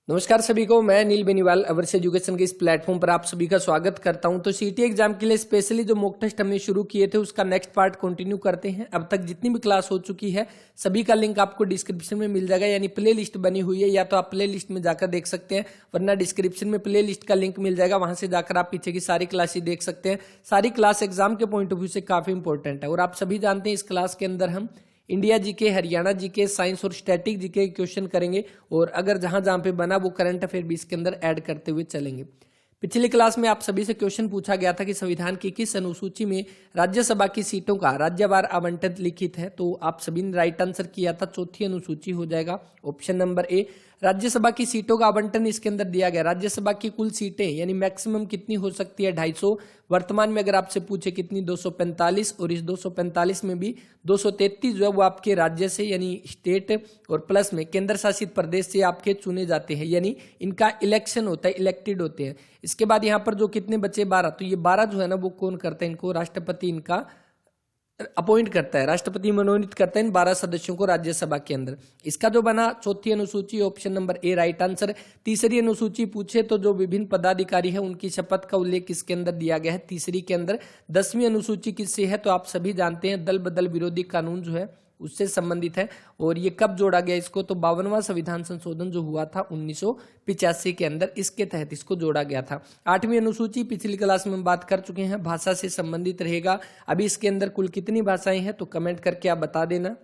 नमस्कार सभी को, मैं नील बेनीवाल अवर्स एजुकेशन के इस प्लेटफॉर्म पर आप सभी का स्वागत करता हूं। तो सीटी एग्जाम के लिए स्पेशली जो मॉक टेस्ट हमने शुरू किए थे उसका नेक्स्ट पार्ट कंटिन्यू करते हैं। अब तक जितनी भी क्लास हो चुकी है सभी का लिंक आपको डिस्क्रिप्शन में मिल जाएगा, यानी प्ले लिस्ट बनी हुई है, या तो आप प्ले लिस्ट में जाकर देख सकते हैं, वरना डिस्क्रिप्शन में प्ले लिस्ट का लिंक मिल जाएगा, वहां से जाकर आप पीछे की सारी क्लासेस देख सकते हैं। सारी क्लास एग्जाम के पॉइंट ऑफ व्यू से काफी इंपॉर्टेंट है और आप सभी जानते हैं इस क्लास के अंदर हम India GK, Haryana GK, science और स्टैटिक जीके क्वेश्चन करेंगे और अगर जहां जहां पे बना वो करंट अफेयर भी इसके अंदर ऐड करते हुए चलेंगे। पिछली क्लास में आप सभी से क्वेश्चन पूछा गया था कि संविधान की किस अनुसूची में राज्यसभा की सीटों का राज्यवार आवंटन लिखित है, तो आप सभी ने राइट आंसर किया था। चौथी अनुसूची हो जाएगा ऑप्शन नंबर ए। राज्यसभा की सीटों का आवंटन इसके अंदर दिया गया। राज्यसभा की कुल सीटें यानी मैक्सिमम कितनी हो सकती है, 250। वर्तमान में अगर आपसे पूछे कितनी, 245, और इस 245 में भी 233 जो है वो आपके राज्य से यानी स्टेट और प्लस में केंद्र शासित प्रदेश से आपके चुने जाते हैं, यानी इनका इलेक्शन होता है, इलेक्टेड होते हैं। इसके बाद यहाँ पर जो कितने बचे, 12, तो ये 12 जो है ना वो कौन करता है, इनको राष्ट्रपति इनका अपॉइंट करता है, राष्ट्रपति मनोनीत करता है इन 12 सदस्यों को राज्यसभा के अंदर। इसका जो बना चौथी अनुसूची, option number A right answer. तीसरी अनुसूची पूछे तो जो विभिन्न पदाधिकारी है उनकी शपथ का उल्लेख किसके अंदर दिया गया है, तीसरी के अंदर। 10वीं अनुसूची किससे है, तो आप सभी जानते हैं दल बदल विरोधी कानून जो है उससे संबंधित है। और ये कब जोड़ा गया इसको, तो 52वां संविधान संशोधन जो हुआ था 1985 के अंदर, इसके तहत इसको जोड़ा गया था। 8वीं अनुसूची पिछली क्लास में हम बात कर चुके हैं, भाषा से संबंधित रहेगा। अभी इसके अंदर कुल कितनी भाषाएं हैं तो कमेंट करके आप बता देना।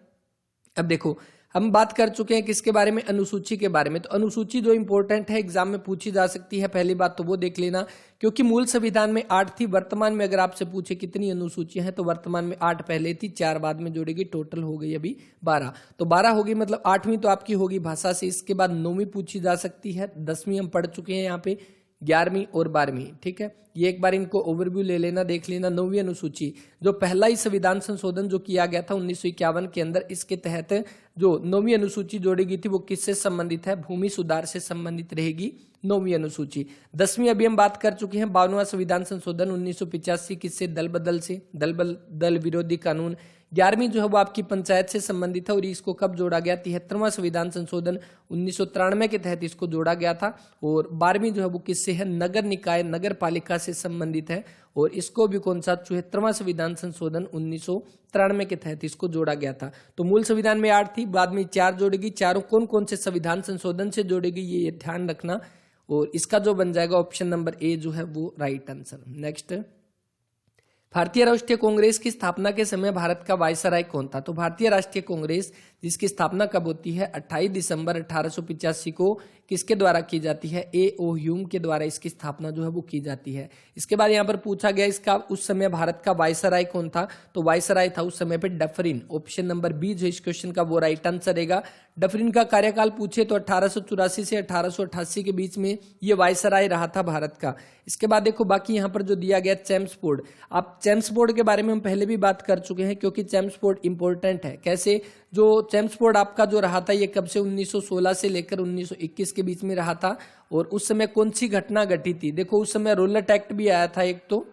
अब देखो हम बात कर चुके हैं किसके बारे में, अनुसूची के बारे में। तो अनुसूची जो इंपॉर्टेंट है एग्जाम में पूछी जा सकती है, पहली बात तो वो देख लेना, क्योंकि मूल संविधान में 8 थी। वर्तमान में अगर आपसे पूछे कितनी अनुसूचियां हैं तो वर्तमान में 8 पहले थी, 4 बाद में जोड़ेगी, टोटल हो गई अभी 12। तो 12 होगी, मतलब 8वीं तो आपकी होगी भाषा से। इसके बाद 9वीं पूछी जा सकती है, 10वीं हम पढ़ चुके हैं यहाँ पे, 11वीं और 12वीं। ठीक है, ये एक बार इनको ओवरव्यू ले लेना, देख लेना। 9वीं अनुसूची जो पहला ही संविधान संशोधन जो किया गया था 1951 के अंदर, इसके तहत जो 9वीं अनुसूची जोड़ी गई थी वो किससे संबंधित है, भूमि सुधार से संबंधित रहेगी 9वीं अनुसूची। 10वीं अभी हम बात कर चुके हैं, 52वां संविधान संशोधन 1985 किससे, दल बदल से, दल बदल विरोधी कानून। 11वीं जो है वो आपकी पंचायत से संबंधित है और इसको कब जोड़ा गया, 73वां संविधान संशोधन 1993 के तहत इसको जोड़ा गया था। और 12वीं जो है वो किससे है, नगर निकाय, नगर पालिका से संबंधित है और इसको भी कौन सा, 74वां संविधान संशोधन 1993 के तहत इसको जोड़ा गया था। तो मूल संविधान में 8 थी, बाद में 4 जोड़ेगी। चारों कौन कौन से संविधान संशोधन से जोड़ेगी ये ध्यान रखना, और इसका जो बन जाएगा ऑप्शन नंबर ए जो है वो राइट आंसर। नेक्स्ट, भारतीय राष्ट्रीय कांग्रेस की स्थापना के समय भारत का वायसराय कौन था। तो भारतीय राष्ट्रीय कांग्रेस जिसकी स्थापना कब होती है, 28 दिसंबर 1885 को किसके द्वारा की जाती है, ए ओ ह्यूम के द्वारा इसकी स्थापना जो है वो की जाती है। इसके बाद यहाँ पर पूछा गया इसका उस समय भारत का वायसराय कौन था, तो वायसराय था उस समय पे डफरिन। ऑप्शन नंबर बी जो इस क्वेश्चन का वो राइट आंसर रहेगा। डफरिन का कार्यकाल पूछे तो 1884 से 1888 के बीच में ये वायसराय रहा था भारत का। इसके बाद देखो बाकी यहाँ पर जो दिया गया चैम्प्सफोर्ड, आप चैम्प्सफोर्ड के बारे में हम पहले भी बात कर चुके हैं, क्योंकि चैम्प्सफोर्ड इंपॉर्टेंट है। कैसे, जो चैम्प्सफोर्ड आपका जो रहा था ये कब से, 1916 से लेकर 1921 के बीच में रहा था। और उस समय कौन सी घटना घटी थी, देखो उस समय रोलट एक्ट भी आया था, एक तो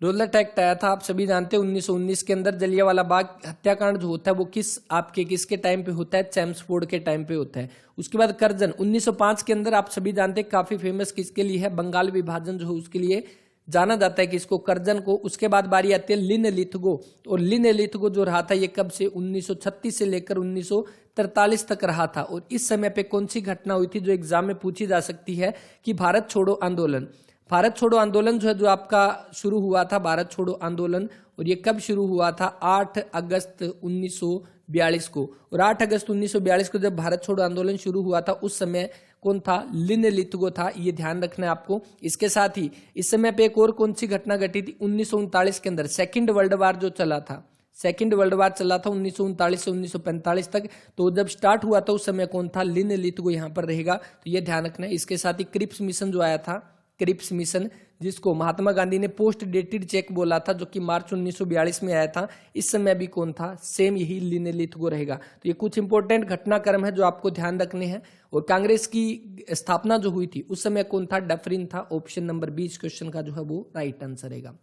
रोलट एक्ट आया था, आप सभी जानते हैं 1919 के अंदर। जलियांवाला बाग हत्याकांड जो होता है वो किसके टाइम पे होता है, चैम्प्सफोर्ड के टाइम पे होता है। उसके बाद करजन 1905 के अंदर, आप सभी जानते हैं, काफी फेमस किसके लिए है, बंगाल विभाजन जो है उसके लिए जाना जाता है किसको, करजन को। उसके बाद बारी आती है लिनलिथगो, और लिनलिथगो जो रहा था ये कब से, 1936 से लेकर 1943 तक रहा था। और इस समय पे कौन सी घटना हुई थी जो एग्जाम में पूछी जा सकती है, कि भारत छोड़ो आंदोलन। भारत छोड़ो आंदोलन जो है जो आपका शुरू हुआ था, भारत छोड़ो आंदोलन, और ये कब शुरू हुआ था, 8 अगस्त 1942 को। और 8 अगस्त 1942 को जब भारत छोड़ो आंदोलन शुरू हुआ था उस समय कौन था, लिनलिथगो था, ये ध्यान रखना है आपको। इसके साथ ही इस समय पे एक और कौन सी घटना घटी थी, 1939 के अंदर सेकंड वर्ल्ड वार जो चला था, सेकंड वर्ल्ड वार चला था 1939 से 1945 तक। तो जब स्टार्ट हुआ था उस समय कौन था, लिनलिथगो यहाँ पर रहेगा, तो ये ध्यान रखना है। इसके साथ ही क्रिप्स मिशन जो आया था, क्रिप्स मिशन जिसको महात्मा गांधी ने पोस्ट डेटेड चेक बोला था, जो कि मार्च 1942 में आया था, इस समय भी कौन था, सेम यही लिनलिथगो रहेगा। तो ये कुछ इंपॉर्टेंट घटनाक्रम है जो आपको ध्यान रखने हैं। और कांग्रेस की स्थापना जो हुई थी उस समय कौन था, डफरिन था। ऑप्शन नंबर 20 क्वेश्चन का जो है वो राइट आंसर रहेगा।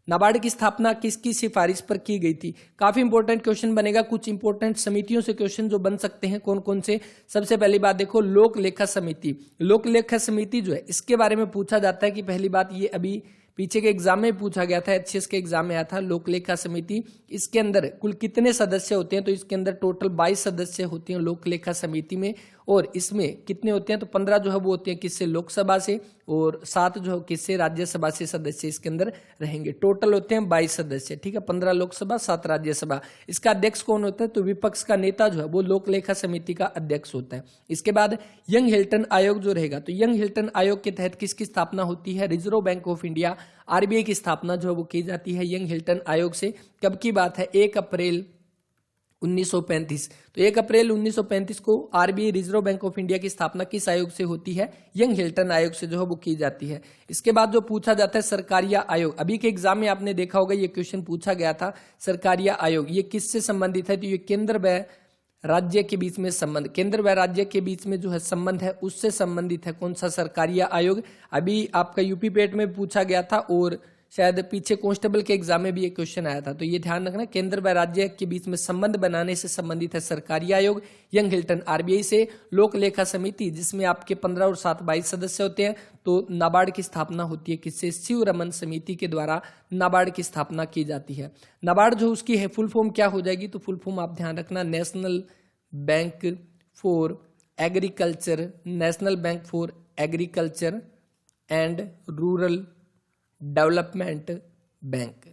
नाबार्ड की स्थापना किसकी सिफारिश पर की गई थी? काफी इंपॉर्टेंट क्वेश्चन बनेगा। कुछ इंपॉर्टेंट समितियों से क्वेश्चन जो बन सकते हैं, कौन कौन से? सबसे पहली बात देखो, लोक लेखा समिति। लोक लेखा समिति जो है, इसके बारे में पूछा जाता है कि पहली बात ये अभी पीछे के एग्जाम में पूछा गया था, एचएस के एग्जाम में आया था। लोक लेखा समिति, इसके अंदर कुल कितने सदस्य होते हैं? तो इसके अंदर टोटल 22 सदस्य होते हैं लोक लेखा समिति में, और इसमें कितने होते हैं? तो 15 जो है वो होते हैं किससे? लोकसभा से, और 7 जो है किससे? राज्यसभा से सदस्य इसके अंदर रहेंगे। टोटल होते हैं 22 सदस्य, ठीक है। 15 लोकसभा, 7 राज्यसभा। इसका अध्यक्ष कौन होता है? तो विपक्ष का नेता जो है वो लोक लेखा समिति का अध्यक्ष होता है। इसके बाद यंग हिल्टन आयोग जो रहेगा, तो यंग हिल्टन आयोग के तहत किसकी स्थापना होती है? Reserve bank of India, RBI की स्थापना जो है वो की जाती है यंग हिल्टन आयोग से। कब की बात है? 1 अप्रैल 1935। तो 1 अप्रैल 1935 को RBI, reserve bank of India की स्थापना किस आयोग से होती है? यंग हिल्टन आयोग से जो है वो की जाती है। इसके बाद जो पूछा जाता है सरकारिया आयोग, अभी के एग्जाम में आपने देखा होगा ये क्वेश्चन पूछा गया था। सरकारिया आयोग ये किससे संबंधित है? तो ये केंद्र व राज्य के बीच में संबंध, केंद्र व राज्य के बीच में जो है संबंध है उससे संबंधित है। कौन सा? सरकारिया आयोग। अभी आपका यूपी पेट में पूछा गया था, और शायद पीछे कांस्टेबल के एग्जाम में भी एक क्वेश्चन आया था। तो ये ध्यान रखना, केंद्र व राज्य के बीच में संबंध बनाने से संबंधित है सरकारी आयोग। यंग हिल्टन आरबीआई से। लोक लेखा समिति, जिसमें आपके 15 और 7 22 सदस्य होते हैं। तो नाबार्ड की स्थापना होती है किससे? शिव रमन समिति के द्वारा नाबार्ड की स्थापना की जाती है। नाबार्ड जो उसकी है फुल फॉर्म क्या हो जाएगी? तो फुल फॉर्म आप ध्यान रखना, national bank for agriculture, national bank for agriculture and rural development bank,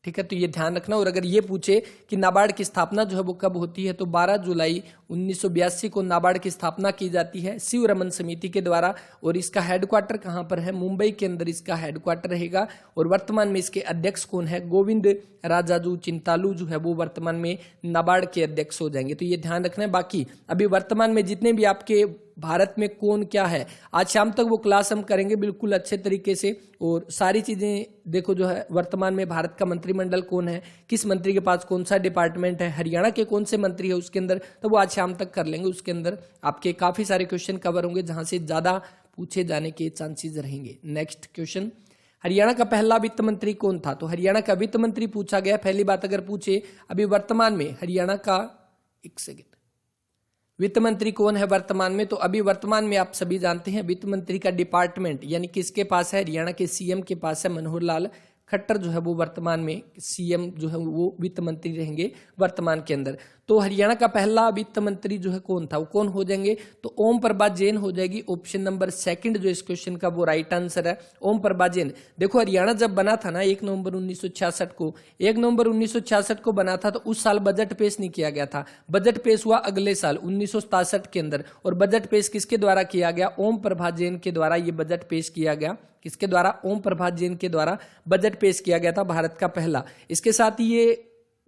ठीक है। तो ये ध्यान रखना। और अगर ये पूछे कि नाबार्ड की स्थापना जो है वो कब होती है, तो 12 जुलाई 1982 को नाबार्ड की स्थापना की जाती है शिव रमन समिति के द्वारा। और इसका हेडक्वार्टर कहाँ पर है? मुंबई के अंदर इसका हेडक्वार्टर रहेगा। और वर्तमान में इसके अध्यक्ष कौन है? गोविंद राजाजू चिंतालू जो है वो वर्तमान में नाबार्ड के अध्यक्ष हो जाएंगे। तो ये ध्यान रखना है। बाकी अभी वर्तमान में जितने भी आपके भारत में कौन क्या है, आज शाम तक वो क्लास हम करेंगे बिल्कुल अच्छे तरीके से। और सारी चीजें देखो जो है, वर्तमान में भारत का मंत्रिमंडल कौन है, किस मंत्री के पास कौन सा डिपार्टमेंट है, हरियाणा के कौन से मंत्री है उसके अंदर, तो वो आज शाम तक कर लेंगे। उसके अंदर आपके काफी सारे क्वेश्चन कवर होंगे जहां से ज्यादा पूछे जाने के चांसेस रहेंगे। नेक्स्ट क्वेश्चन, हरियाणा का पहला वित्त मंत्री कौन था? तो हरियाणा का वित्त मंत्री पूछा गया। पहली बात अगर पूछे अभी वर्तमान में हरियाणा का, एक सेकेंड, वित्त मंत्री कौन है वर्तमान में? तो अभी वर्तमान में आप सभी जानते हैं वित्त मंत्री का डिपार्टमेंट यानी किसके पास है? हरियाणा के सीएम के पास है। मनोहर लाल खट्टर जो है वो वर्तमान में सीएम जो है वो वित्त मंत्री रहेंगे वर्तमान के अंदर। तो हरियाणा का पहला वित्त मंत्री जो है कौन था, वो कौन हो जाएंगे? तो ओम प्रभा जैन हो जाएगी। ऑप्शन नंबर 2 जो इस क्वेश्चन का वो राइट आंसर है, ओम प्रभा जैन। देखो हरियाणा जब बना था ना 1 नवंबर 1966 को, 1 नवंबर 1966 को बना था, तो उस साल बजट पेश नहीं किया गया था। बजट पेश हुआ अगले साल 1967 के अंदर। और बजट पेश किसके द्वारा किया गया? ओम प्रभा जैन के द्वारा ये बजट पेश किया गया। किसके द्वारा? ओम प्रभा जैन के द्वारा बजट पेश किया गया था, भारत का पहला। इसके साथ ही ये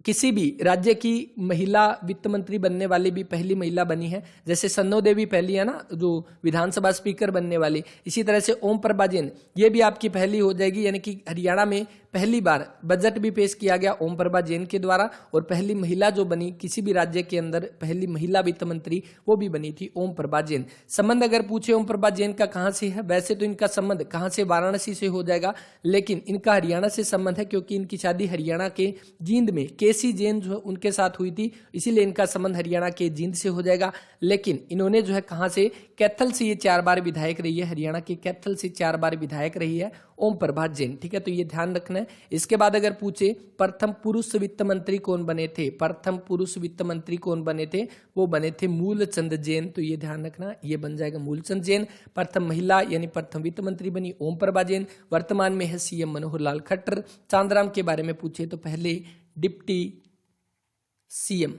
किसी भी राज्य की महिला वित्त मंत्री बनने वाली भी पहली महिला बनी है। जैसे सन्नो देवी पहली है ना जो विधानसभा स्पीकर बनने वाली, इसी तरह से ओम प्रभा जैन ये भी आपकी पहली हो जाएगी। यानी कि हरियाणा में पहली बार बजट भी पेश किया गया ओम प्रभा जैन के द्वारा, और पहली महिला जो बनी किसी भी राज्य के अंदर, पहली महिला वित्त मंत्री वो भी बनी थी ओम प्रभा जैन। संबंध अगर पूछे ओम प्रभा जैन का कहां से है, वैसे तो इनका संबंध कहां से, वाराणसी से हो जाएगा, लेकिन इनका हरियाणा से संबंध है क्योंकि इनकी शादी हरियाणा के जींद में केसी जैन जो है उनके साथ हुई थी, इसीलिए इनका संबंध हरियाणा के जींद से हो जाएगा। लेकिन इन्होंने जो है कहां से, कैथल से ये 4 बार विधायक रही है, हरियाणा के कैथल से 4 बार विधायक रही है ओम प्रभा जैन, ठीक है। तो ये ध्यान रखना है। इसके बाद अगर पूछे प्रथम पुरुष वित्त मंत्री कौन बने थे, प्रथम पुरुष वित्त मंत्री कौन बने थे, वो बने थे मूलचंद जैन। तो ये ध्यान रखना, ये बन जाएगा मूलचंद जैन। प्रथम महिला यानी प्रथम वित्त मंत्री बनी ओम प्रभा जैन। वर्तमान में है सीएम मनोहर लाल खट्टर। चांदराम के बारे में पूछे तो पहले डिप्टी सीएम,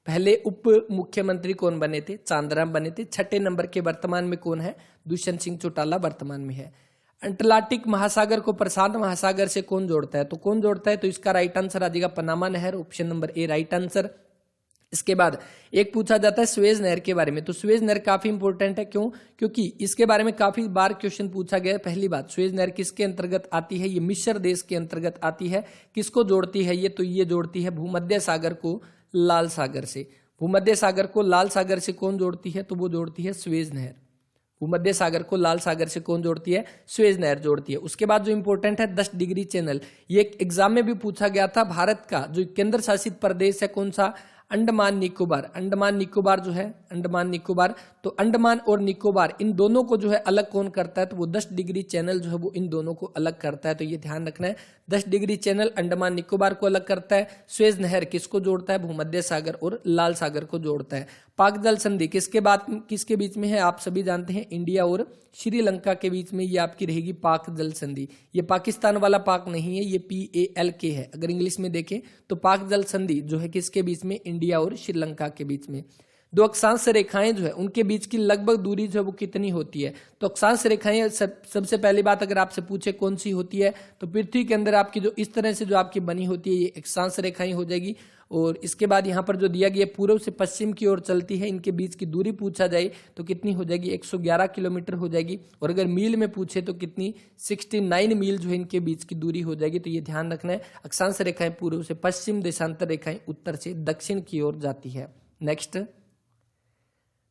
पहले उप मुख्यमंत्री कौन बने थे, चांदराम बने थे। 6 नंबर के वर्तमान में कौन है, दुष्यंत सिंह चौटाला वर्तमान में है। अंटार्कटिक महासागर को प्रशांत महासागर से कौन जोड़ता है, तो कौन जोड़ता है, तो इसका राइट आंसर आ जाएगा पनामा नहर, option number A right answer. इसके बाद एक पूछा जाता है स्वेज नहर के बारे में, तो स्वेज नहर काफी इंपॉर्टेंट है, क्यों, क्योंकि इसके बारे में काफी बार क्वेश्चन पूछा गया है। पहली बात, स्वेज नहर किसके अंतर्गत आती है, ये मिस्र देश के अंतर्गत आती है। किसको जोड़ती है ये, तो ये जोड़ती है भूमध्य सागर को लाल सागर से। भूमध्य सागर को लाल सागर से कौन जोड़ती है, तो वो जोड़ती है स्वेज नहर। भूमध्य सागर को लाल सागर से कौन जोड़ती है? सुएज नहर जोड़ती है। उसके बाद जो इंपॉर्टेंट है 10 डिग्री चैनल, ये एग्जाम में भी पूछा गया था। भारत का जो केंद्र शासित प्रदेश है कौन सा? अंडमान निकोबार। अंडमान निकोबार जो है, अंडमान निकोबार, तो अंडमान और निकोबार इन दोनों को जो है अलग कौन करता है? तो वो 10 डिग्री चैनल जो है वो इन दोनों को अलग करता है। तो ये ध्यान रखना है, 10 डिग्री चैनल अंडमान निकोबार को अलग करता है। सुएज नहर किसको जोड़ता है? भूमध्य सागर और लाल सागर को जोड़ता है। पाक जल संधि किसके बीच में है? आप सभी जानते हैं, इंडिया और श्रीलंका के बीच में ये आपकी रहेगी पाक जल संधि। ये पाकिस्तान वाला पाक नहीं है, ये PALK है। अगर इंग्लिश में देखें तो पाक जल संधि जो है किसके बीच में? इंडिया और श्रीलंका के बीच में। दो अक्षांश रेखाएं जो है उनके बीच की लगभग दूरी जो है वो कितनी होती है? तो अक्षांश रेखाएं सबसे पहली बात अगर आपसे पूछे कौन सी होती है, तो पृथ्वी के अंदर आपकी जो इस तरह से जो आपकी बनी होती है ये अक्षांश रेखाएं हो जाएगी। और इसके बाद यहाँ पर जो दिया गया पूर्व से पश्चिम की ओर चलती है, इनके बीच की दूरी पूछा जाए तो कितनी हो जाएगी? 111 किलोमीटर हो जाएगी। और अगर मील में पूछे तो कितनी? 69 मील जो है इनके बीच की दूरी हो जाएगी। तो ये ध्यान रखना है, अक्षांश रेखाएं पूर्व से पश्चिम, देशांतर रेखाएं उत्तर से दक्षिण की ओर जाती है। नेक्स्ट,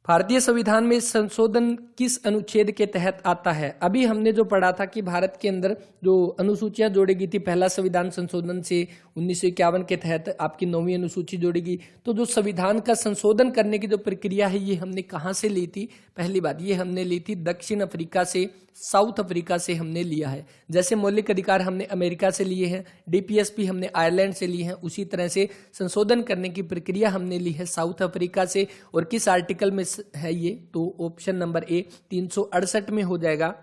भारतीय संविधान में संशोधन किस अनुच्छेद के तहत आता है? अभी हमने जो पढ़ा था कि भारत के अंदर जो अनुसूचियां जोड़ी गई थी पहला संविधान संशोधन से 1951 के तहत आपकी 9वीं अनुसूची जोड़ेगी। तो जो संविधान का संशोधन करने की जो प्रक्रिया है ये हमने कहाँ से ली थी? पहली बात ये हमने ली थी दक्षिण अफ्रीका से, साउथ अफ्रीका से हमने लिया है। जैसे मौलिक अधिकार हमने अमेरिका से लिए हैं, DPSP हमने आयरलैंड से लिए हैं, उसी तरह से संशोधन करने की प्रक्रिया हमने ली है साउथ अफ्रीका से। और किस आर्टिकल में है ये? तो ऑप्शन नंबर ए 368 में हो जाएगा।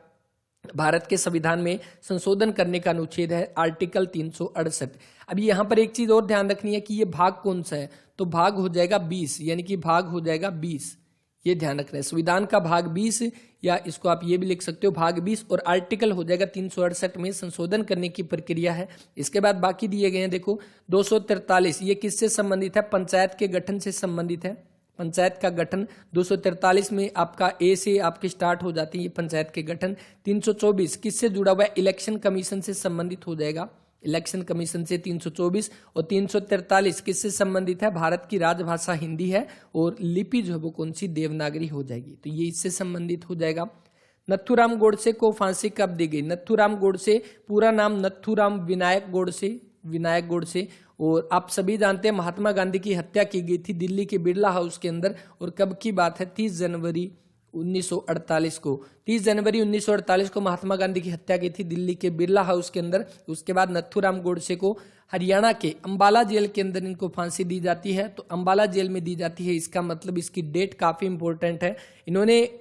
भारत के संविधान में संशोधन करने का अनुच्छेद है आर्टिकल 368। अभी यहां पर एक चीज और ध्यान रखनी है कि ये भाग कौन सा है? तो भाग हो जाएगा 20, यानी कि भाग हो जाएगा 20। ये ध्यान रखना है, संविधान का भाग 20, या इसको आप ये भी लिख सकते हो भाग 20, और आर्टिकल हो जाएगा 368 में संशोधन करने की प्रक्रिया है। इसके बाद बाकी दिए गए हैं, देखो 243, ये किससे संबंधित है? पंचायत के गठन से संबंधित है। पंचायत का गठन 243 में आपका ए से आपके स्टार्ट हो जाती है पंचायत के गठन। 324 किससे जुड़ा हुआ है? इलेक्शन कमीशन से संबंधित हो जाएगा, इलेक्शन कमीशन से 324। और 343 किससे संबंधित है? भारत की राजभाषा हिंदी है और लिपि जो है वो कौन सी? देवनागरी हो जाएगी। तो ये इससे संबंधित हो जाएगा। नथुराम गोडसे को फांसी कब दी गई? नथुराम गोडसे, पूरा नाम नथुराम विनायक गोडसे, विनायक गोडसे। और आप सभी जानते हैं महात्मा गांधी की हत्या की गई थी दिल्ली के बिरला हाउस के अंदर। और कब की बात है? 30 जनवरी 1948 को। 30 जनवरी 1948 को महात्मा गांधी की हत्या की थी दिल्ली के बिरला हाउस के अंदर। उसके बाद नथुराम गोडसे को हरियाणा के अंबाला जेल के अंदर इनको फांसी दी जाती है। तो अंबाला जेल में दी जाती है, इसका मतलब इसकी डेट काफी इंपॉर्टेंट है। इन्होंने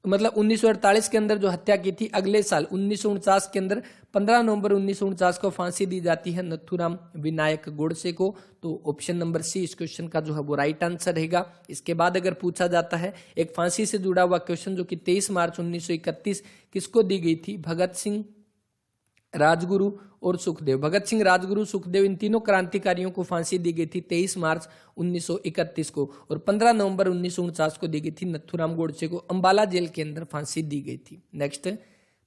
मतलब 1948 के अंदर जो हत्या की थी, अगले साल 1949 के अंदर 15 नवंबर 1949 को फांसी दी जाती है नथुराम विनायक गोडसे को। तो ऑप्शन नंबर सी इस क्वेश्चन का जो है वो राइट आंसर रहेगा। इसके बाद अगर पूछा जाता है एक फांसी से जुड़ा हुआ क्वेश्चन जो कि 23 मार्च 1931 किसको दी गई थी? भगत सिंह, राजगुरु और सुखदेव। भगत सिंह, राजगुरु, सुखदेव, इन तीनों क्रांतिकारियों को फांसी दी गई थी 23 मार्च 1931 को। और 15 नवंबर 1949 को दी गई थी नथुराम गोडसे को, अंबाला जेल के अंदर फांसी दी गई थी। नेक्स्ट,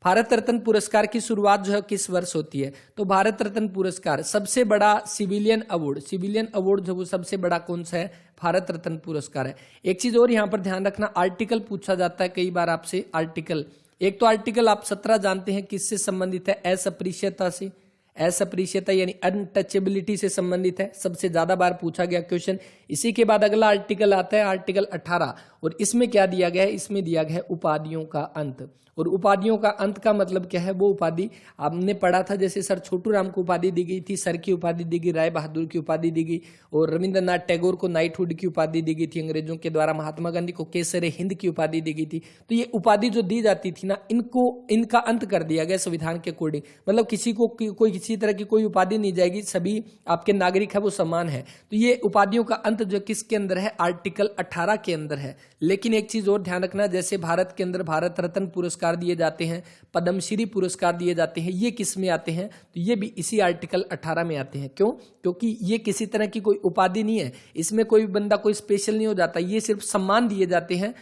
भारत रत्न पुरस्कार की शुरुआत जो है किस वर्ष होती है? तो भारत रत्न पुरस्कार सबसे बड़ा सिविलियन अवार्ड जो वो सबसे बड़ा कौन सा है? भारत रत्न पुरस्कार है। एक चीज और यहाँ पर ध्यान रखना, आर्टिकल पूछा जाता है कई बार आपसे। आर्टिकल, एक तो आर्टिकल आप 17 जानते हैं किससे संबंधित है? असपृश्यता से, असपृश्यता यानी अनटचेबिलिटी से संबंधित है, सबसे ज्यादा बार पूछा गया क्वेश्चन। इसी के बाद अगला आर्टिकल आता है आर्टिकल 18, और इसमें क्या दिया गया है? इसमें दिया गया है उपाधियों का अंत। और उपाधियों का अंत का मतलब क्या है? वो उपाधि आपने पढ़ा था, जैसे सर छोटू राम को उपाधि दी गई थी, सर की उपाधि दी गई, राय बहादुर की उपाधि दी गई, और रविंद्रनाथ टैगोर को नाइटहुड की उपाधि दी गई थी अंग्रेजों के द्वारा, महात्मा गांधी को केसर हिंद की उपाधि दी गई थी। तो ये उपाधि जो दी जाती थी ना, इनका अंत कर दिया गया संविधान के अकॉर्डिंग। मतलब किसी को कोई किसी तरह की कोई उपाधि नहीं जाएगी, सभी आपके नागरिक है वो समान है। तो ये उपाधियों का अंत जो किसके अंदर है? आर्टिकल 18 के अंदर है। लेकिन एक चीज और ध्यान रखना, जैसे भारत के अंदर भारत रत्न पुरस्कार दिए जाते हैं, पद्मश्री पुरस्कार दिए जाते हैं, ये किस में आते हैं? तो ये भी इसी आर्टिकल 18 में आते हैं। क्यों? क्योंकि ये किसी तरह की कोई उपाधि नहीं है, इसमें कोई बंदा कोई स्पेशल नहीं हो जाता, ये सिर्फ सम्मान दिए जाते हैं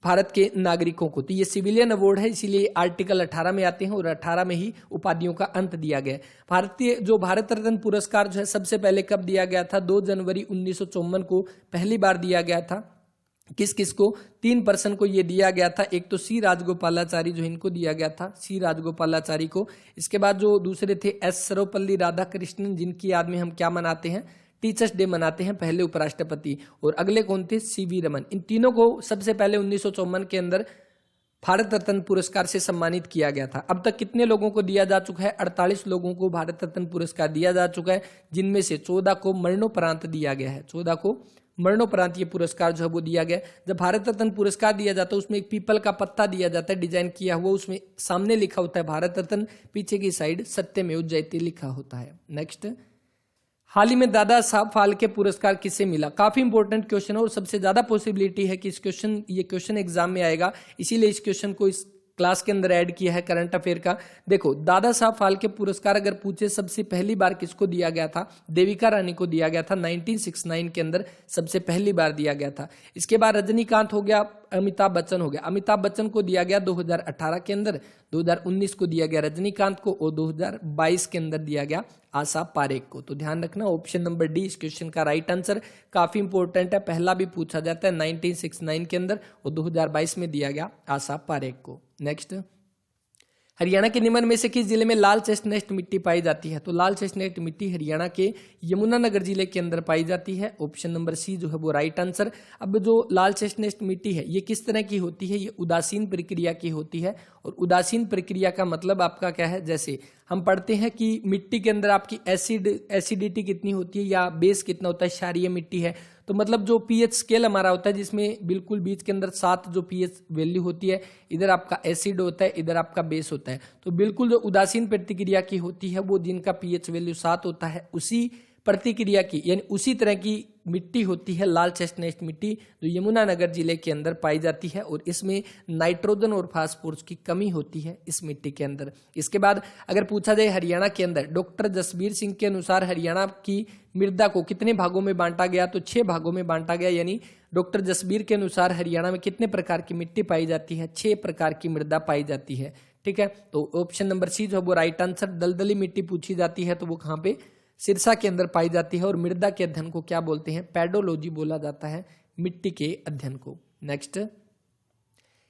भारत के नागरिकों को। तो ये सिविलियन अवार्ड है, इसीलिए आर्टिकल 18 में आते हैं, और 18 में ही उपाधियों का अंत दिया गया है। भारत रत्न पुरस्कार जो है सबसे पहले कब दिया गया था? 2 जनवरी 1954 को पहली बार दिया गया था। किस किस को, 3 पर्सन को ये दिया गया था। एक तो सी राजगोपालाचारी जो इनको दिया गया था, सी राजगोपालाचारी को। इसके बाद जो दूसरे थे एस सर्वपल्ली राधाकृष्णन, जिनकी याद में हम क्या मनाते हैं, टीचर्स डे मनाते हैं, पहले उपराष्ट्रपति। और अगले कौन थे, सीवी रमन। इन तीनों को सबसे पहले 1954 के अंदर भारत रत्न पुरस्कार से सम्मानित किया गया था। अब तक कितने लोगों को दिया जा चुका है, 48 लोगों को भारत रत्न पुरस्कार दिया जा चुका है, जिनमें से 14 को मरणोपरांत दिया गया है। 14 को मरणोपरांत ये पुरस्कार जो है वो दिया गया। जब भारत रत्न पुरस्कार दिया जाता है उसमें एक पीपल का पत्ता दिया जाता है, डिजाइन किया हुआ, उसमें सामने लिखा होता है भारत रत्न, पीछे की साइड सत्यमेव जयते लिखा होता है। नेक्स्ट, हाल ही में दादा साहब फाल्के पुरस्कार किसे मिला? काफी इंपॉर्टेंट क्वेश्चन है और सबसे ज्यादा पॉसिबिलिटी है कि ये क्वेश्चन एग्जाम में आएगा, इसीलिए इस क्वेश्चन को इस क्लास के अंदर ऐड किया है करंट अफेयर का। देखो, दादा साहब फाल्के पुरस्कार अगर पूछे सबसे पहली बार किसको दिया गया था, देविका रानी को दिया गया था। 1969 के अंदर सबसे पहली बार दिया गया था। इसके बाद रजनीकांत हो गया, अमिताभ बच्चन हो गया। अमिताभ बच्चन को दिया गया 2018 के अंदर, 2019 को दिया गया रजनीकांत को, और 2022 के अंदर दिया गया आशा पारेख को। तो ध्यान रखना, ऑप्शन नंबर डी इस क्वेश्चन का राइट आंसर। काफी इंपॉर्टेंट है, पहला भी पूछा जाता है 1969 के अंदर, और 2022 में दिया गया आशा पारेख को। नेक्स्ट, हरियाणा के निम्न में से किस जिले में लाल चेस्टनट मिट्टी पाई जाती है? तो लाल चेस्टनट मिट्टी हरियाणा के यमुनानगर जिले के अंदर पाई जाती है। ऑप्शन नंबर सी जो है वो राइट आंसर। अब जो लाल चेस्टनट मिट्टी है ये किस तरह की होती है? ये उदासीन प्रक्रिया की होती है। और उदासीन प्रक्रिया का मतलब आपका क्या है? जैसे हम पढ़ते हैं कि मिट्टी के अंदर आपकी एसिडिटी कितनी होती है या बेस कितना होता है, क्षारीय मिट्टी है, तो मतलब जो पीएच स्केल हमारा होता है जिसमें बिल्कुल बीच के अंदर 7 जो पीएच वैल्यू होती है, इधर आपका एसिड होता है, इधर आपका बेस होता है। तो बिल्कुल जो उदासीन प्रतिक्रिया की होती है वो जिनका पीएच वैल्यू 7 होता है, उसी प्रतिक्रिया की यानी उसी तरह की मिट्टी होती है लाल चेस्टनट मिट्टी, जो यमुनानगर जिले के अंदर पाई जाती है। और इसमें नाइट्रोजन और फास्फोरस की कमी होती है इस मिट्टी के अंदर। इसके बाद अगर पूछा जाए हरियाणा के अंदर, डॉक्टर जसबीर सिंह के अनुसार हरियाणा की मृदा को कितने भागों में बांटा गया? तो 6 भागों में बांटा गया। यानी डॉक्टर जसबीर के अनुसार हरियाणा में कितने प्रकार की मिट्टी पाई जाती है? 6 प्रकार की मृदा पाई जाती है। ठीक है, तो ऑप्शन नंबर सी जो है वो राइट आंसर। दलदली मिट्टी पूछी जाती है तो वो कहाँ पे? सिरसा के अंदर पाई जाती है। और मृदा के अध्ययन को क्या बोलते हैं? पेडोलॉजी बोला जाता है मिट्टी के अध्ययन को। नेक्स्ट,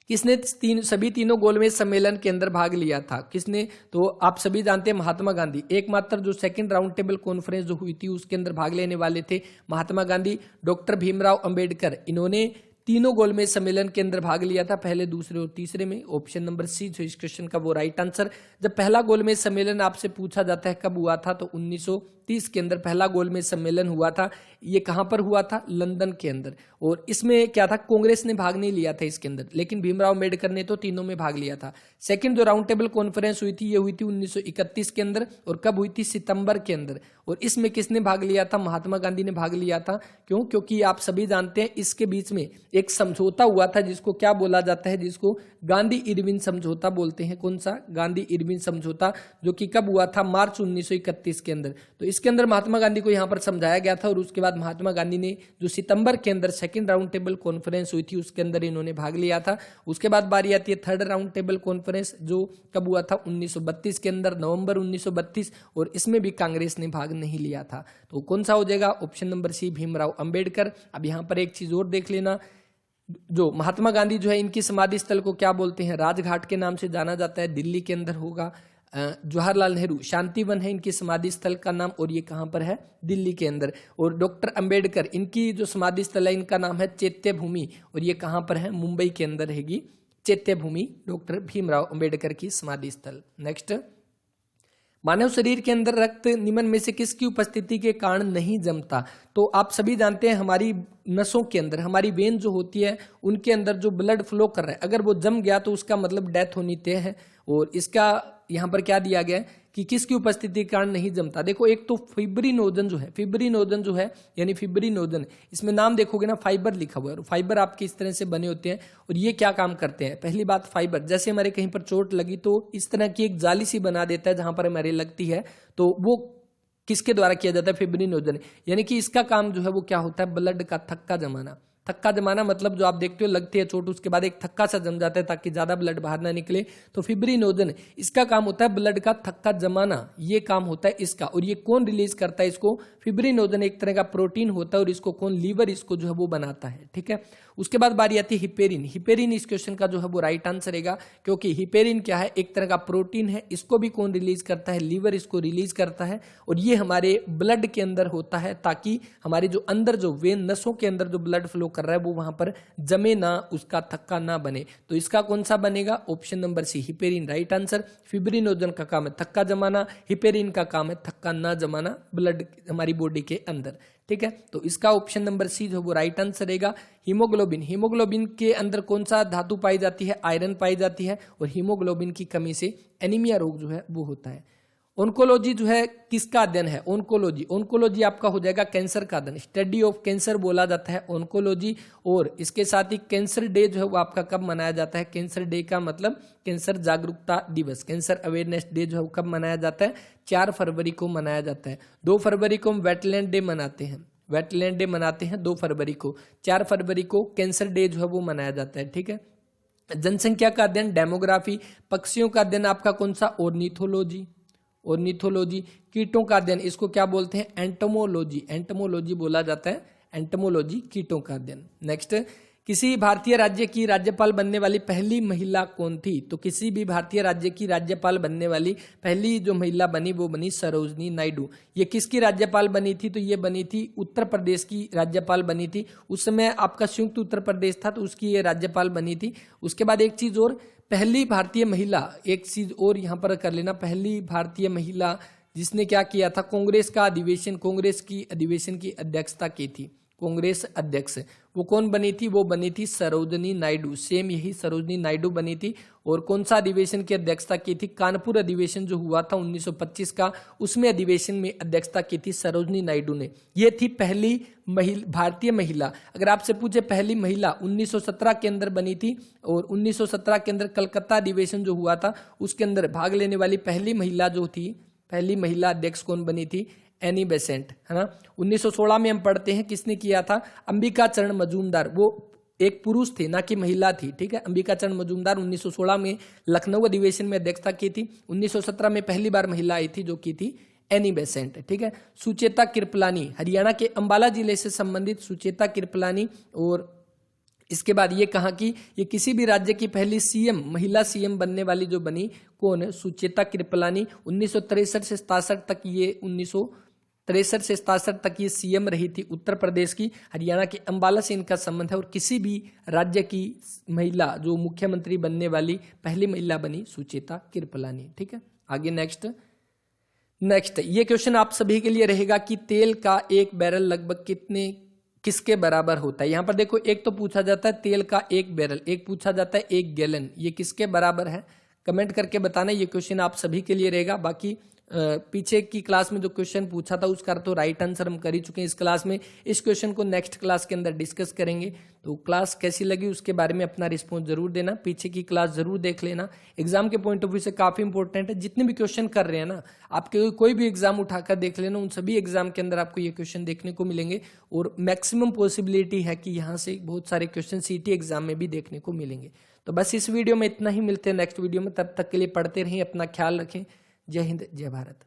किसने सभी तीनों गोलमेज सम्मेलन के अंदर भाग लिया था? किसने? तो आप सभी जानते हैं महात्मा गांधी। एकमात्र जो सेकंड राउंड टेबल कॉन्फ्रेंस जो हुई थी उसके अंदर भाग लेने वाले थे महात्मा गांधी। डॉक्टर भीमराव अंबेडकर, इन्होंने तीनों गोलमेज सम्मेलन के अंदर भाग लिया था, पहले, दूसरे और तीसरे में। ऑप्शन नंबर सी जो इस क्वेश्चन का वो राइट आंसर। जब पहला गोलमेज सम्मेलन आपसे पूछा जाता है कब हुआ था, तो 1930 के अंदर पहला गोलमेज सम्मेलन हुआ था। ये कहां पर हुआ था? लंदन के अंदर। और इसमें क्या था, कांग्रेस ने भाग नहीं लिया था इसके अंदर, लेकिन भीमराव अम्बेडकर ने तो तीनों में भाग लिया था। सेकंड जो राउंड टेबल कॉन्फ्रेंस हुई थी ये हुई थी 1931 के अंदर। और कब हुई थी? सितंबर के अंदर। और इसमें किसने भाग लिया था? महात्मा गांधी ने भाग लिया था। क्यों? क्योंकि आप सभी जानते हैं इसके बीच में एक समझौता हुआ था जिसको क्या बोला जाता है? जिसको गांधी इरविन समझौता बोलते हैं। कौन सा? गांधी इरविन समझौता, जो कि कब हुआ था? मार्च 1931 के अंदर। तो इसके अंदर महात्मा गांधी को यहाँ पर समझाया गया था। और उसके बाद महात्मा गांधी ने जो सितंबर के अंदर सेकंड राउंड टेबल कॉन्फ्रेंस हुई थी उसके अंदर इन्होंने भाग लिया था। उसके बाद बारी आती है थर्ड राउंड टेबल कॉन्फ्रेंस, जो कब हुआ था? 1932 के अंदर, नवंबर 1932। और इसमें भी कांग्रेस ने भाग नहीं लिया था। तो कौन सा हो जाएगा? Option number C, Bhimrao Ambedkar. अब यहाँ पर एक चीज और देख लेना, जो महात्मा गांधी जो है इनकी समाधि स्थल को क्या बोलते हैं? राजघाट के नाम से जाना जाता है, दिल्ली के अंदर होगा। जवाहरलाल नेहरू शांतिवन है इनकी समाधि स्थल का नाम, और ये कहां पर है? दिल्ली के अंदर। और डॉक्टर अंबेडकर, इनकी जो समाधि स्थल है इनका नाम है चैत्य भूमि, और ये कहां पर है? मुंबई के अंदर रहेगी चैत्य भूमि, डॉक्टर भीमराव अंबेडकर की समाधि स्थल। नेक्स्ट, मानव शरीर के अंदर रक्त निम्न में से किसकी उपस्थिति के कारण नहीं जमता? तो आप सभी जानते हैं हमारी नसों के अंदर, हमारी वेन जो होती है उनके अंदर जो ब्लड फ्लो कर रहा है, अगर वो जम गया तो उसका मतलब डेथ होनी तय है। और इसका यहाँ पर क्या दिया गया है कि किसकी उपस्थिति के कारण नहीं जमता? देखो, एक तो फिब्रिनोजन जो है यानी फिब्रिनोजन, इसमें नाम देखोगे ना फाइबर लिखा हुआ है। और फाइबर आपके इस तरह से बने होते हैं। और ये क्या काम करते हैं? पहली बात, फाइबर जैसे हमारे कहीं पर चोट लगी तो इस तरह की एक जाली सी बना देता है जहां पर हमारे लगती है, तो वो किसके द्वारा किया जाता है? फिब्रिनोजन। यानी कि इसका काम जो है वो क्या होता है? ब्लड का थक्का जमाना। थक्का जमाना मतलब जो आप देखते हो लगती है चोट, उसके बाद एक थक्का सा जम जाता है ताकि ज्यादा ब्लड बाहर ना निकले, तो फिब्रिनोजन इसका काम होता है ब्लड का थक्का जमाना, ये काम होता है इसका। और ये कौन रिलीज करता है इसको? फिब्रिनोजन एक तरह का प्रोटीन होता है, और इसको कौन? लीवर इसको जो है वो बनाता है। ठीक है, उसके बाद बारी आती है हिपेरिन। हिपेरिन इस क्वेश्चन का जो है वो राइट आंसर रहेगा, क्योंकि हिपेरिन क्या है, एक तरह का प्रोटीन है। इसको भी कौन रिलीज करता है, लीवर इसको रिलीज करता है, और ये हमारे ब्लड के अंदर होता है ताकि हमारे जो अंदर जो वेन नसों के अंदर जो ब्लड फ्लो कर रहा है वो वहां पर जमे ना, उसका थक्का ना बने। तो इसका कौन सा बनेगा, option number C heparin right answer. Fibrinogen का काम है थक्का जमाना, हिपेरिन का काम है थक्का ना जमाना ब्लड हमारी बॉडी के अंदर, ठीक है। तो इसका ऑप्शन नंबर सी जो वो राइट आंसर रहेगा। हीमोग्लोबिन, हीमोग्लोबिन के अंदर कौन सा धातु पाई जाती है, आयरन पाई जाती है, और हीमोग्लोबिन की कमी से एनीमिया रोग जो है वो होता है। ओंकोलॉजी जो है किसका अध्ययन है, ओंकोलॉजी, ओंकोलॉजी आपका हो जाएगा कैंसर का अध्ययन, स्टडी ऑफ कैंसर बोला जाता है ओंकोलॉजी। और इसके साथ ही कैंसर डे जो है वो आपका कब मनाया जाता है, कैंसर डे का मतलब कैंसर जागरूकता दिवस, कैंसर अवेयरनेस डे जो है वो कब मनाया जाता है, 4 फरवरी को मनाया जाता है। 2 फरवरी को हम वेटलैंड डे मनाते हैं, वेटलैंड डे मनाते हैं 2 फरवरी को। 4 फरवरी को कैंसर डे जो है वो मनाया जाता है, ठीक है। जनसंख्या का अध्ययन डेमोग्राफी, पक्षियों का अध्ययन आपका कौन सा, ऑर्निथोलॉजी, ऑर्निथोलॉजी। कीटों का अध्ययन इसको क्या बोलते हैं, एंटोमोलॉजी, एंटोमोलॉजी बोला जाता है, एंटोमोलॉजी कीटों का अध्ययन। नेक्स्ट, किसी भारतीय राज्य की राज्यपाल बनने वाली पहली महिला कौन थी, तो किसी भी भारतीय राज्य की राज्यपाल बनने वाली पहली जो महिला बनी वो बनी सरोजनी नायडू। ये किसकी राज्यपाल बनी थी, तो ये बनी थी उत्तर प्रदेश की राज्यपाल बनी थी। उस समय आपका संयुक्त उत्तर प्रदेश था तो उसकी ये राज्यपाल बनी थी। उसके बाद एक चीज और, पहली भारतीय महिला, एक चीज और यहां पर कर लेना, पहली भारतीय महिला जिसने क्या किया था, कांग्रेस का अधिवेशन, कांग्रेस की अधिवेशन की अध्यक्षता की थी, कांग्रेस अध्यक्ष, वो कौन बनी थी, वो बनी थी सरोजनी नायडू। सेम यही सरोजनी नायडू बनी थी। और कौन सा अधिवेशन की अध्यक्षता की थी, कानपुर अधिवेशन जो हुआ था 1925 का, उसमें अधिवेशन में अध्यक्षता की थी सरोजनी नायडू ने। ये थी पहली भारतीय महिला। अगर आपसे पूछे पहली महिला 1917 के अंदर बनी थी, और 1917 के अंदर कलकत्ता अधिवेशन जो हुआ था उसके अंदर भाग लेने वाली पहली महिला जो थी, पहली महिला अध्यक्ष कौन बनी थी, एनी बेसेंट, है ना। 1916 में हम पढ़ते हैं किसने किया था, अंबिका चरण मजूमदार, वो एक पुरुष थे ना कि महिला थी, ठीक है। अंबिका चरण मजूमदार 1916 में लखनऊ अधिवेशन में अध्यक्षता की थी। 1917 में पहली बार महिला आई थी जो की थी एनी बेसेंट, ठीक है। सुचेता कृपलानी, हरियाणा के अंबाला जिले से संबंधित सुचेता कृपलानी। और इसके बाद ये कहा कि ये किसी भी राज्य की पहली सीएम, महिला सीएम बनने वाली जो बनी, कौन है, सुचेता कृपलानी। 1963 से 67 तक ये 1963 से 67 तक ये सीएम रही थी उत्तर प्रदेश की। हरियाणा के अंबाला से इनका संबंध है। और किसी भी राज्य की महिला जो मुख्यमंत्री बनने वाली पहली महिला बनी सुचेता कृपलानी, ठीक है। आगे नेक्स्ट ये क्वेश्चन आप सभी के लिए रहेगा कि तेल का एक बैरल लगभग किसके बराबर होता है। यहां पर देखो, एक तो पूछा जाता है तेल का एक बैरल, एक पूछा जाता है 1 गैलन, ये किसके बराबर है, कमेंट करके बताना। ये क्वेश्चन आप सभी के लिए रहेगा। बाकी पीछे की क्लास में जो क्वेश्चन पूछा था उसका तो राइट आंसर हम कर ही चुके हैं इस क्लास में। इस क्वेश्चन को नेक्स्ट क्लास के अंदर डिस्कस करेंगे। तो क्लास कैसी लगी उसके बारे में अपना रिस्पॉन्स जरूर देना, पीछे की क्लास जरूर देख लेना। एग्जाम के पॉइंट ऑफ व्यू से काफी इंपॉर्टेंट है। जितने भी क्वेश्चन कर रहे हैं ना, आपके कोई भी एग्जाम उठाकर देख लेना, उन सभी एग्जाम के अंदर आपको ये क्वेश्चन देखने को मिलेंगे। और मैक्सिमम पॉसिबिलिटी है कि यहाँ से बहुत सारे क्वेश्चन सीटी एग्जाम में भी देखने को मिलेंगे। तो बस इस वीडियो में इतना ही, मिलते हैं नेक्स्ट वीडियो में। तब तक के लिए पढ़ते रहें, अपना ख्याल रखें। जय हिंद, जय भारत।